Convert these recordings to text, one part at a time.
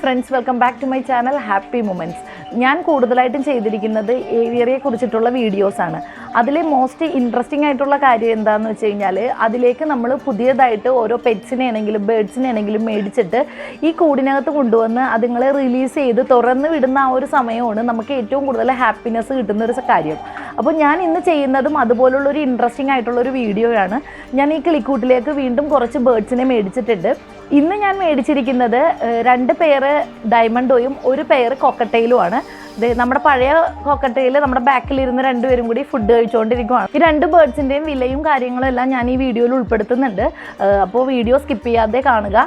friends, welcome back to my channel Happy Moments. ഞാൻ കൂടുതലായിട്ടും ചെയ്തിരിക്കുന്നത് ഏവിയറിയെ കുറിച്ചിട്ടുള്ള വീഡിയോസാണ്. അതിലെ മോസ്റ്റ് ഇൻട്രസ്റ്റിംഗ് ആയിട്ടുള്ള കാര്യം എന്താണെന്ന് വെച്ച് കഴിഞ്ഞാൽ അതിലേക്ക് നമ്മൾ പുതിയതായിട്ട് ഓരോ പെറ്റ്സിനെ ആണെങ്കിലും ബേഡ്സിനെ ആണെങ്കിലും മേടിച്ചിട്ട് ഈ കൂടിനകത്ത് കൊണ്ടുവന്ന് അതുങ്ങളെ റിലീസ് ചെയ്ത് തുറന്ന് വിടുന്ന ആ ഒരു സമയമാണ് നമുക്ക് ഏറ്റവും കൂടുതൽ ഹാപ്പിനെസ് കിട്ടുന്നൊരു കാര്യം. അപ്പോൾ ഞാൻ ഇന്ന് ചെയ്യുന്നതും അതുപോലുള്ളൊരു ഇൻട്രസ്റ്റിംഗ് ആയിട്ടുള്ളൊരു വീഡിയോയാണ്. ഞാൻ ഈ കിളിക്കൂട്ടിലേക്ക് വീണ്ടും കുറച്ച് ബേഡ്സിനെ മേടിച്ചിട്ടുണ്ട്. ഇന്ന് ഞാൻ മേടിച്ചിരിക്കുന്നത് 2 പെയർ ഡയമണ്ടോയും 1 പെയർ കോക്കറ്റെയിലുമാണ്. നമ്മുടെ പഴയ കോക്കറ്റെയിൽ നമ്മുടെ ബാക്കിലിരുന്ന് 2 പേരും കൂടി ഫുഡ് കഴിച്ചുകൊണ്ടിരിക്കുകയാണ്. ഈ 2 ബേർഡ്സിൻ്റെയും വിലയും കാര്യങ്ങളും എല്ലാം ഞാൻ ഈ വീഡിയോയിൽ ഉൾപ്പെടുത്തുന്നുണ്ട്. അപ്പോൾ വീഡിയോ സ്കിപ്പ് ചെയ്യാതെ കാണുക.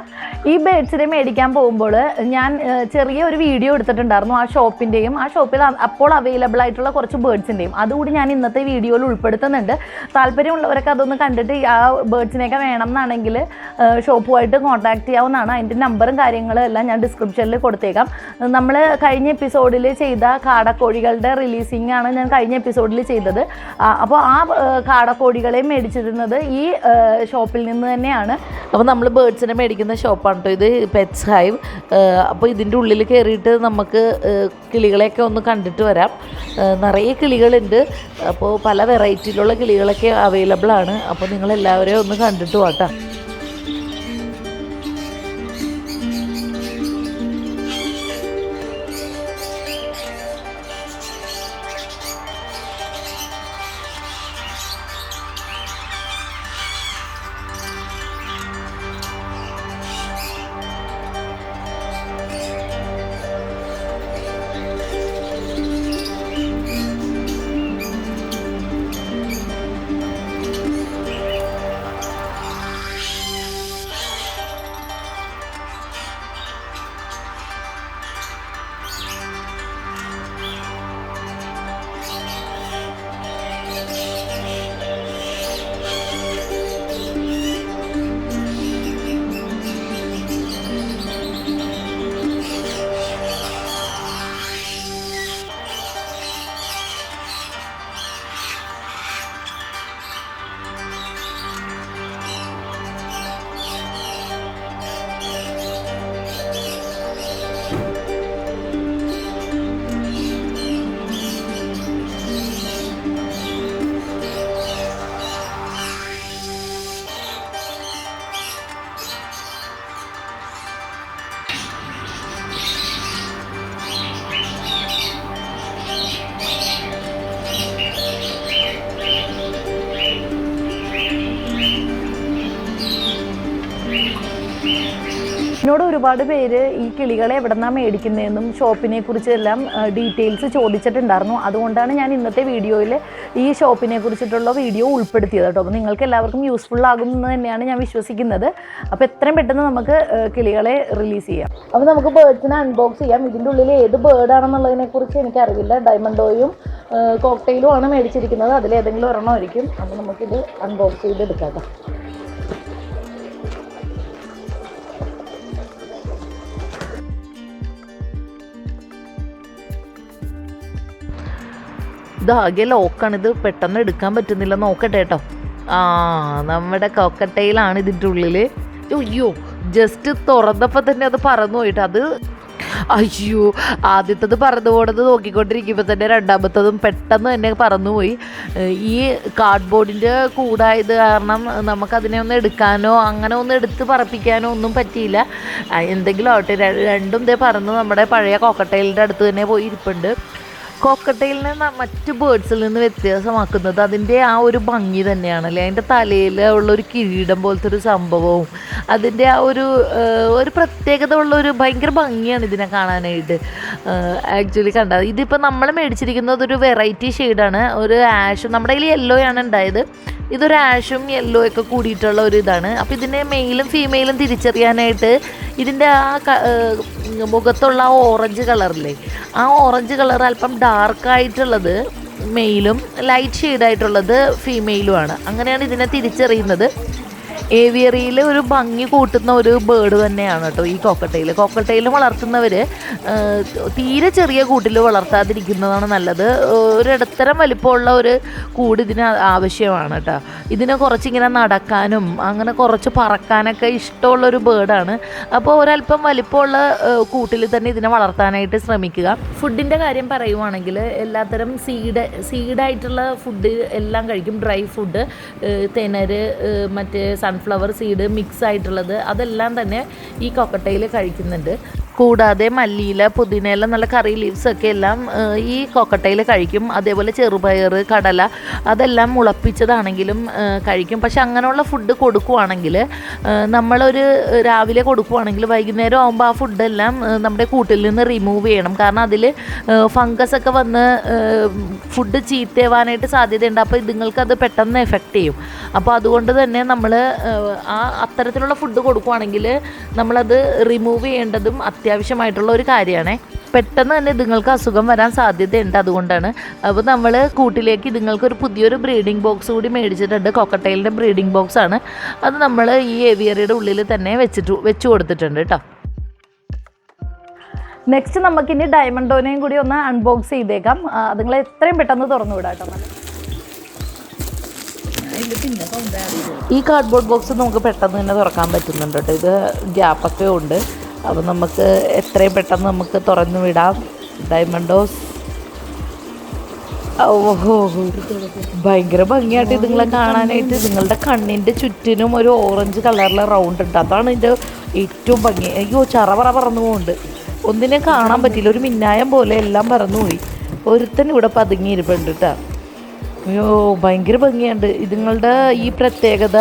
ഈ ബേർഡ്സിനെ മേടിക്കാൻ പോകുമ്പോൾ ഞാൻ ചെറിയ ഒരു വീഡിയോ എടുത്തിട്ടുണ്ടായിരുന്നു ആ ഷോപ്പിൻ്റെയും ആ ഷോപ്പിൽ അപ്പോൾ അവൈലബിൾ ആയിട്ടുള്ള കുറച്ച് ബേർഡ്സിൻ്റെയും. അതുകൂടി ഞാൻ ഇന്നത്തെ വീഡിയോയിൽ ഉൾപ്പെടുത്തുന്നുണ്ട്. താല്പര്യമുള്ളവരൊക്കെ അതൊന്ന് കണ്ടിട്ട് ആ ബേർഡ്സിനെയൊക്കെ വേണം എന്നാണെങ്കിൽ ഷോപ്പുമായിട്ട് കോൺടാക്ട് ചെയ്യാവുന്നതാണ്. അതിൻ്റെ നമ്പറും കാര്യങ്ങളും എല്ലാം ഞാൻ ഡിസ്ക്രിപ്ഷനിൽ കൊടുത്തേക്കാം. നമ്മൾ കഴിഞ്ഞ എപ്പിസോഡിൽ ചെയ്ത കാടക്കോഴികളുടെ റിലീസിംഗ് ആണ് ഞാൻ കഴിഞ്ഞ എപ്പിസോഡിൽ ചെയ്തത്. അപ്പോൾ ആ കാടക്കോഴികളെ മേടിച്ചിരുന്നത് ഈ ഷോപ്പിൽ നിന്ന് തന്നെയാണ്. അപ്പോൾ നമ്മൾ ബേർഡ്സിനെ മേടിക്കുന്ന ഷോപ്പാണ് കേട്ടോ ഇത്, പെറ്റ്സ്ഹൈവ്. അപ്പോൾ ഇതിൻ്റെ ഉള്ളിൽ കയറിയിട്ട് നമുക്ക് കിളികളെയൊക്കെ ഒന്ന് കണ്ടിട്ട് വരാം. നിറയെ കിളികളുണ്ട്. അപ്പോൾ പല വെറൈറ്റിയിലുള്ള കിളികളൊക്കെ അവൈലബിൾ ആണ്. അപ്പോൾ നിങ്ങളെല്ലാവരെയും ഒന്ന് കണ്ടിട്ട് പോട്ടാ. എന്നോട് ഒരുപാട് പേര് ഈ കിളികളെ എവിടെ നിന്നാണ് മേടിക്കുന്നതെന്നും ഷോപ്പിനെ കുറിച്ചെല്ലാം ഡീറ്റെയിൽസ് ചോദിച്ചിട്ടുണ്ടായിരുന്നു. അതുകൊണ്ടാണ് ഞാൻ ഇന്നത്തെ വീഡിയോയിൽ ഈ ഷോപ്പിനെ കുറിച്ചിട്ടുള്ള വീഡിയോ ഉൾപ്പെടുത്തിയത് കേട്ടോ. അപ്പോൾ നിങ്ങൾക്ക് എല്ലാവർക്കും യൂസ്ഫുൾ ആകുമെന്ന് തന്നെയാണ് ഞാൻ വിശ്വസിക്കുന്നത്. അപ്പോൾ എത്രയും പെട്ടെന്ന് നമുക്ക് കിളികളെ റിലീസ് ചെയ്യാം. അപ്പോൾ നമുക്ക് ബേർഡ്സിനെ അൺബോക്സ് ചെയ്യാം. ഇതിൻ്റെ ഉള്ളിൽ ഏത് ബേർഡാണെന്നുള്ളതിനെക്കുറിച്ച് എനിക്കറിയില്ല. ഡയമണ്ടോയും കോക്ടെയിലും ആണ് മേടിച്ചിരിക്കുന്നത്. അതിലേതെങ്കിലും ഒരെണ്ണമായിരിക്കും. അപ്പോൾ നമുക്കിത് അൺബോക്സ് ചെയ്തെടുക്കാം കേട്ടോ. ഇതാകെ ലോക്കാണ്. ഇത് പെട്ടെന്ന് എടുക്കാൻ പറ്റുന്നില്ല. നോക്കട്ടെ കേട്ടോ. നമ്മുടെ കോക്കറ്റെയിലാണ് ഇതിൻ്റെ ഉള്ളിൽ. അയ്യോ, ജസ്റ്റ് തുറന്നപ്പോൾ തന്നെ അത് പറന്നു പോയിട്ട് അത് അയ്യോ, ആദ്യത്തത് പറന്നു പോണത് നോക്കിക്കൊണ്ടിരിക്കുമ്പോൾ തന്നെ രണ്ടാമത്തതും പെട്ടെന്ന് തന്നെ പറന്നുപോയി. ഈ കാർഡ്ബോർഡിൻ്റെ കൂടായത് കാരണം നമുക്കതിനെ ഒന്ന് എടുക്കാനോ അങ്ങനെ ഒന്ന് എടുത്ത് പറപ്പിക്കാനോ ഒന്നും പറ്റിയില്ല. എന്തെങ്കിലും ആവട്ടെ, രണ്ടും ഇതേ പറന്ന് നമ്മുടെ പഴയ കോക്കറ്റെയിലിൻ്റെ അടുത്ത് തന്നെ പോയി ഇരിപ്പുണ്ട്. കോക്കറ്റെയിലിനെ മറ്റ് ബേർഡ്സിൽ നിന്ന് വ്യത്യാസമാക്കുന്നത് അതിൻ്റെ ആ ഒരു ഭംഗി തന്നെയാണല്ലേ. അതിൻ്റെ തലയിൽ ഉള്ളൊരു കിരീടം പോലത്തെ ഒരു സംഭവവും അതിൻ്റെ ആ ഒരു പ്രത്യേകത ഉള്ളൊരു ഭയങ്കര ഭംഗിയാണ് ഇതിനെ കാണാനായിട്ട്. ആക്ച്വലി കണ്ടത് ഇതിപ്പോൾ നമ്മൾ മേടിച്ചിരിക്കുന്നത് ഒരു വെറൈറ്റി ഷെയ്ഡാണ്. ഒരു ആഷും നമ്മുടെ കയ്യിൽ യെല്ലോയാണ് ഉണ്ടായത്. ഇതൊരു ആഷും യെല്ലോ ഒക്കെ കൂടിയിട്ടുള്ള ഒരു ഇതാണ്. അപ്പോൾ ഇതിൻ്റെ മെയിലും ഫീമെയിലും തിരിച്ചറിയാനായിട്ട് ഇതിൻ്റെ ആ മുഖത്തുള്ള ആ ഓറഞ്ച് കളറില്ലേ, ആ ഓറഞ്ച് കളർ അല്പം ഡാർക്കായിട്ടുള്ളത് മെയിലും ലൈറ്റ് ഷെയ്ഡായിട്ടുള്ളത് ഫീമെയിലുമാണ്. അങ്ങനെയാണ് ഇതിനെ തിരിച്ചറിയുന്നത്. ഏവിയറിയിൽ ഒരു ഭംഗി കൂട്ടുന്ന ഒരു ബേർഡ് തന്നെയാണ് കേട്ടോ ഈ കോക്കറ്റെയിൽ. കോക്കറ്റെയിൽ വളർത്തുന്നവർ തീരെ ചെറിയ കൂട്ടിൽ വളർത്താതിരിക്കുന്നതാണ് നല്ലത്. ഒരിടത്തരം വലിപ്പമുള്ള ഒരു കൂട് ഇതിന് ആവശ്യമാണ് കേട്ടോ. ഇതിന് കുറച്ചിങ്ങനെ നടക്കാനും അങ്ങനെ കുറച്ച് പറക്കാനൊക്കെ ഇഷ്ടമുള്ളൊരു ബേർഡാണ്. അപ്പോൾ ഒരല്പം വലിപ്പമുള്ള കൂട്ടിൽ തന്നെ ഇതിനെ വളർത്താനായിട്ട് ശ്രമിക്കുക. ഫുഡിൻ്റെ കാര്യം പറയുവാണെങ്കിൽ എല്ലാത്തരം സീഡായിട്ടുള്ള ഫുഡ് എല്ലാം കഴിക്കും. ഡ്രൈ ഫുഡ്, തെനര്, മറ്റേ സൺഫ്ലവർ സീഡ് മിക്സ് ആയിട്ടുള്ളത് അതെല്ലാം തന്നെ ഈ കോക്കറ്റെയിൽ കഴിക്കുന്നുണ്ട്. കൂടാതെ മല്ലിയില, പുതിനയില, നല്ല കറി ലീവ്സൊക്കെ എല്ലാം ഈ കോക്കറ്റെയിൽ കഴിക്കും. അതേപോലെ ചെറുപയർ, കടല അതെല്ലാം മുളപ്പിച്ചതാണെങ്കിലും കഴിക്കും. പക്ഷെ അങ്ങനെയുള്ള ഫുഡ് കൊടുക്കുവാണെങ്കിൽ നമ്മളൊരു രാവിലെ കൊടുക്കുവാണെങ്കിൽ വൈകുന്നേരം ആകുമ്പോൾ ആ ഫുഡെല്ലാം നമ്മുടെ കൂട്ടിൽ നിന്ന് റിമൂവ് ചെയ്യണം. കാരണം അതിൽ ഫംഗസൊക്കെ വന്ന് ഫുഡ് ചീത്തയാവാനായിട്ട് സാധ്യതയുണ്ട്. അപ്പോൾ ഇതുങ്ങൾക്കത് പെട്ടെന്ന് എഫക്റ്റ് ചെയ്യും. അപ്പോൾ അതുകൊണ്ട് തന്നെ നമ്മൾ അത്തരത്തിലുള്ള ഫുഡ് കൊടുക്കുവാണെങ്കിൽ നമ്മളത് റിമൂവ് ചെയ്യേണ്ടതും അത്യാവശ്യമായിട്ടുള്ള ഒരു കാര്യമാണ്. പെട്ടെന്ന് തന്നെ ഇതുങ്ങൾക്ക് അസുഖം വരാൻ സാധ്യതയുണ്ട്. അതുകൊണ്ടാണ്. അപ്പോൾ നമ്മൾ കൂട്ടിലേക്ക് ഇതുങ്ങൾക്കൊരു പുതിയൊരു ബ്രീഡിംഗ് ബോക്സ് കൂടി മേടിച്ചിട്ടുണ്ട്. കോക്കറ്റെയിലിൻ്റെ ബ്രീഡിംഗ് ബോക്സാണ് അത്. നമ്മൾ ഈ ഏവിയറിയുടെ ഉള്ളിൽ തന്നെ വെച്ച് കൊടുത്തിട്ടുണ്ട് കേട്ടോ. നെക്സ്റ്റ് നമുക്കിനി ഡയമണ്ടോനെയും കൂടി ഒന്ന് അൺബോക്സ് ചെയ്തേക്കാം. അതുങ്ങളെ എത്രയും പെട്ടെന്ന് തുറന്നു വിടാം കേട്ടോ. ഈ കാർഡ്ബോർഡ് ബോക്സ് നമുക്ക് പെട്ടെന്ന് തന്നെ തുറക്കാൻ പറ്റുന്നുണ്ട് കേട്ടോ. ഇത് ഗ്യാപ്പൊക്കെ ഉണ്ട്. അപ്പോൾ നമുക്ക് എത്രയും പെട്ടെന്ന് നമുക്ക് തുറന്നു വിടാം. ഡയമണ്ടോസ് ഓഹോ, ഭയങ്കര ഭംഗിയായിട്ട് ഇതുങ്ങളെ കാണാനായിട്ട്. നിങ്ങളുടെ കണ്ണിൻ്റെ ചുറ്റിനും ഒരു ഓറഞ്ച് കളറിലെ റൗണ്ട് ഉണ്ട്. അതാണ് ഇതിൻ്റെ ഏറ്റവും ഭംഗി. അയ്യോ, ചറപറ പറന്നു പോകുന്നുണ്ട്. ഒന്നിനെ കാണാൻ പറ്റില്ല. ഒരു മിന്നായം പോലെ എല്ലാം പറന്നുപോയി. ഒരുത്തൻ ഇവിടെ പതുങ്ങിയിരിപ്പുണ്ട് കേട്ടോ. അയ്യോ, ഭയങ്കര ഭംഗിയുണ്ട്. ഇതുങ്ങളുടെ ഈ പ്രത്യേകത,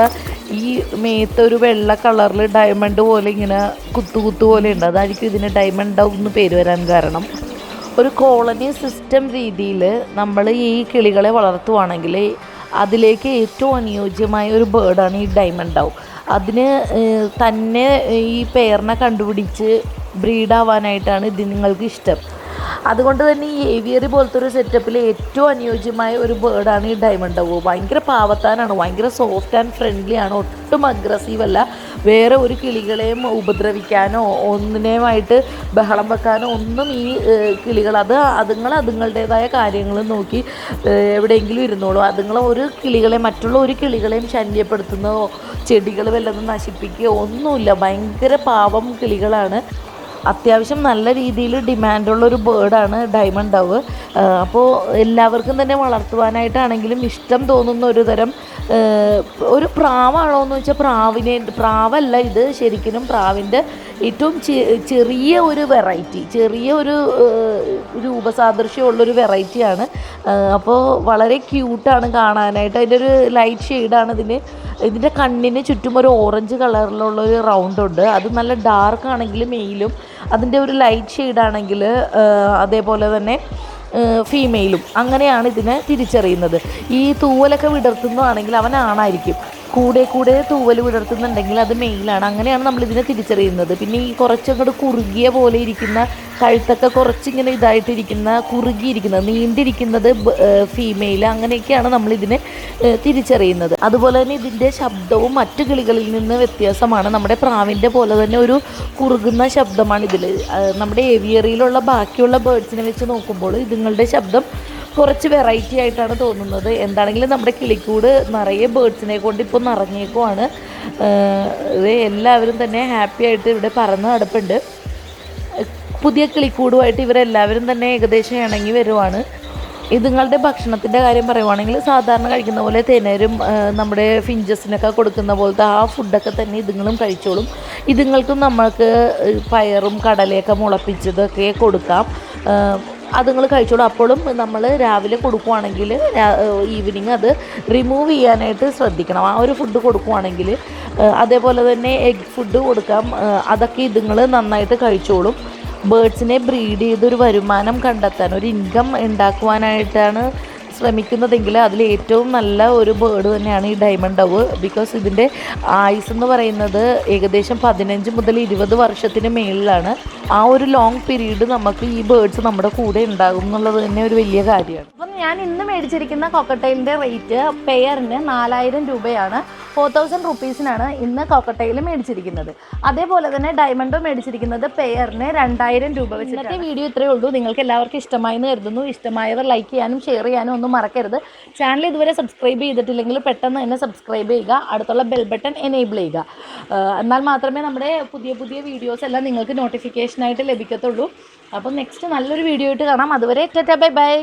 ഈ മേത്ത് ഒരു വെള്ള കളറിൽ ഡയമണ്ട് പോലെ ഇങ്ങനെ കുത്തു പോലെ ഉണ്ട്. അതായിരിക്കും ഇതിന് ഡയമണ്ട് ഡൗ എന്ന് പേര് വരാൻ കാരണം. ഒരു കോളനി സിസ്റ്റം രീതിയിൽ നമ്മൾ ഈ കിളികളെ വളർത്തുവാണെങ്കിൽ അതിലേക്ക് ഏറ്റവും അനുയോജ്യമായ ഒരു ബേർഡാണ് ഈ ഡയമണ്ട് ഡൗ. അതിന് തന്നെ ഈ പെയറിനെ കണ്ടുപിടിച്ച് ബ്രീഡാവാനായിട്ടാണ് ഇത് നിങ്ങൾക്ക് ഇഷ്ടം. അതുകൊണ്ട് തന്നെ ഈ ഏവിയറി പോലത്തെ ഒരു സെറ്റപ്പിൽ ഏറ്റവും അനുയോജ്യമായ ഒരു ബേർഡാണ് ഈ ഡയമണ്ട് ഡൗ. ഭയങ്കര പാവത്താനാണ്, ഭയങ്കര സോഫ്റ്റ് ആൻഡ് ഫ്രണ്ട്ലി ആണ്, ഒട്ടും അഗ്രസീവ് അല്ല. വേറെ ഒരു കിളികളെയും ഉപദ്രവിക്കാനോ ഒന്നിനെയുമായിട്ട് ബഹളം വെക്കാനോ ഒന്നും ഈ കിളികൾ അതുങ്ങളുടേതായ കാര്യങ്ങൾ നോക്കി എവിടെയെങ്കിലും ഇരുന്നോളൂ. ഒരു മറ്റുള്ള ഒരു കിളികളെയും ശല്യപ്പെടുത്തുന്നതോ ചെടികൾ വല്ലതും നശിപ്പിക്കുകയോ ഒന്നുമില്ല. ഭയങ്കര പാവം കിളികളാണ്. അത്യാവശ്യം നല്ല രീതിയിൽ ഡിമാൻഡുള്ളൊരു ബേർഡാണ് ഡയമണ്ട് ഡൗ. അപ്പോൾ എല്ലാവർക്കും തന്നെ വളർത്തുവാനായിട്ടാണെങ്കിലും ഇഷ്ടം തോന്നുന്ന ഒരു തരം ഒരു പ്രാവാണോ എന്ന് വെച്ചാൽ പ്രാവല്ല ഇത്. ശരിക്കും പ്രാവിൻ്റെ ഏറ്റവും ചെറിയ ഒരു വെറൈറ്റി, ചെറിയ ഒരു രൂപസാദൃശ്യമുള്ളൊരു വെറൈറ്റിയാണ്. അപ്പോൾ വളരെ ക്യൂട്ടാണ് കാണാനായിട്ട്. അതിൻ്റെ ഒരു ലൈറ്റ് ഷെയ്ഡാണ് ഇതിൻ്റെ കണ്ണിന് ചുറ്റും ഒരു ഓറഞ്ച് കളറിലുള്ളൊരു റൗണ്ടുണ്ട്. അത് നല്ല ഡാർക്ക് ആണെങ്കിൽ മെയിലും, അതിൻ്റെ ഒരു ലൈറ്റ് ഷെയ്ഡാണെങ്കിൽ അതേപോലെ തന്നെ ഫീമെയിലും. അങ്ങനെയാണ് ഇതിനെ തിരിച്ചറിയുന്നത്. ഈ തൂവലൊക്കെ വിടർത്തുന്നതാണെങ്കിൽ അവൻ ആണായിരിക്കും. കൂടെ തൂവൽ വിടർത്തുന്നുണ്ടെങ്കിൽ അത് മെയിലാണ്. അങ്ങനെയാണ് നമ്മളിതിനെ തിരിച്ചറിയുന്നത്. പിന്നെ ഈ കുറച്ചങ്ങോട്ട് കുറുകിയ പോലെ ഇരിക്കുന്ന, കഴുത്തൊക്കെ കുറച്ചിങ്ങനെ കുറുകിയിരിക്കുന്നത്, നീണ്ടിരിക്കുന്നത് ഫീമെയിൽ. അങ്ങനെയൊക്കെയാണ് നമ്മളിതിനെ തിരിച്ചറിയുന്നത്. അതുപോലെ തന്നെ ഇതിൻ്റെ ശബ്ദവും മറ്റു കിളികളിൽ നിന്ന് വ്യത്യാസമാണ്. നമ്മുടെ പ്രാവിൻ്റെ പോലെ തന്നെ ഒരു കുറുകുന്ന ശബ്ദമാണ് ഇതിൽ. നമ്മുടെ ഏവിയറിയിലുള്ള ബാക്കിയുള്ള ബേർഡ്സിനെ വെച്ച് നോക്കുമ്പോൾ ഇതുങ്ങളുടെ ശബ്ദം കുറച്ച് വെറൈറ്റി ആയിട്ടാണ് തോന്നുന്നത്. എന്താണെങ്കിലും നമ്മുടെ കിളിക്കൂട് നിറയെ ബേർഡ്സിനെ കൊണ്ട് ഇപ്പോൾ നിറഞ്ഞേക്കുവാണ്. എല്ലാവരും തന്നെ ഹാപ്പി ആയിട്ട് ഇവിടെ പറന്ന് നടപ്പുണ്ട്. പുതിയ കിളിക്കൂടുമായിട്ട് ഇവരെല്ലാവരും തന്നെ ഏകദേശം ഇണങ്ങി വരുവാണ്. ഇതുങ്ങളുടെ ഭക്ഷണത്തിൻ്റെ കാര്യം പറയുവാണെങ്കിൽ സാധാരണ കഴിക്കുന്ന പോലെ തെനരും നമ്മുടെ ഫിഞ്ചസിനൊക്കെ കൊടുക്കുന്ന പോലത്തെ ആ ഫുഡൊക്കെ തന്നെ ഇതുങ്ങളും കഴിച്ചോളും. ഇതുങ്ങൾക്കും നമ്മൾക്ക് പയറും കടലയൊക്കെ മുളപ്പിച്ചതൊക്കെ കൊടുക്കാം. അതുങ്ങൾ കഴിച്ചോളും. അപ്പോഴും നമ്മൾ രാവിലെ കൊടുക്കുവാണെങ്കിൽ ഈവനിങ് അത് റിമൂവ് ചെയ്യാനായിട്ട് ശ്രദ്ധിക്കണം. ആ ഒരു ഫുഡ് കൊടുക്കുവാണെങ്കിൽ. അതേപോലെ തന്നെ എഗ് ഫുഡ് കൊടുക്കാം. അതൊക്കെ ഇതുങ്ങൾ നന്നായിട്ട് കഴിച്ചോളും. ബേർഡ്സിനെ ബ്രീഡ് ചെയ്തൊരു വരുമാനം കണ്ടെത്താൻ, ഒരു ഇൻകം ഉണ്ടാക്കുവാനായിട്ടാണ് ശ്രമിക്കുന്നതെങ്കിൽ അതിൽ ഏറ്റവും നല്ല ഒരു ബേർഡ് തന്നെയാണ് ഈ ഡയമണ്ട് ഡൗ. ബിക്കോസ് ഇതിൻ്റെ ആയുസ് എന്ന് പറയുന്നത് ഏകദേശം 15 മുതൽ 20 വർഷത്തിന് മേളിലാണ്. ആ ഒരു ലോങ് പീരീഡ് നമുക്ക് ഈ ബേർഡ്സ് നമ്മുടെ കൂടെ ഉണ്ടാകും എന്നുള്ളത് തന്നെ ഒരു വലിയ കാര്യമാണ്. ഞാൻ ഇന്ന് മേടിച്ചിരിക്കുന്ന കോക്കട്ടൈലിൻ്റെ റേറ്റ് പെയറിന് 4000 രൂപയാണ്. 4000 റുപ്പീസിനാണ് ഇന്ന് കോക്കട്ടൈൽ മേടിച്ചിരിക്കുന്നത്. അതേപോലെ തന്നെ ഡയമണ്ടോ മേടിച്ചിരിക്കുന്നത് പെയറിന് 2000 രൂപ വെച്ച്. ഇന്നത്തെ വീഡിയോ ഇത്രയേ ഉള്ളൂ. നിങ്ങൾക്ക് എല്ലാവർക്കും ഇഷ്ടമായെന്ന് കരുതുന്നു. ഇഷ്ടമായവർ ലൈക്ക് ചെയ്യാനും ഷെയർ ചെയ്യാനും ഒന്നും മറക്കരുത്. ചാനൽ ഇതുവരെ സബ്സ്ക്രൈബ് ചെയ്തിട്ടില്ലെങ്കിൽ പെട്ടെന്ന് തന്നെ സബ്സ്ക്രൈബ് ചെയ്യുക. അടുത്തുള്ള ബെൽ ബട്ടൺ എനേബിൾ ചെയ്യുക. എന്നാൽ മാത്രമേ നമ്മുടെ പുതിയ പുതിയ വീഡിയോസ് എല്ലാം നിങ്ങൾക്ക് നോട്ടിഫിക്കേഷനായിട്ട് ലഭിക്കത്തുള്ളൂ. അപ്പം നെക്സ്റ്റ് നല്ലൊരു വീഡിയോ ആയിട്ട് കാണാം. അതുവരെ ടാറ്റാ ബൈ ബൈ.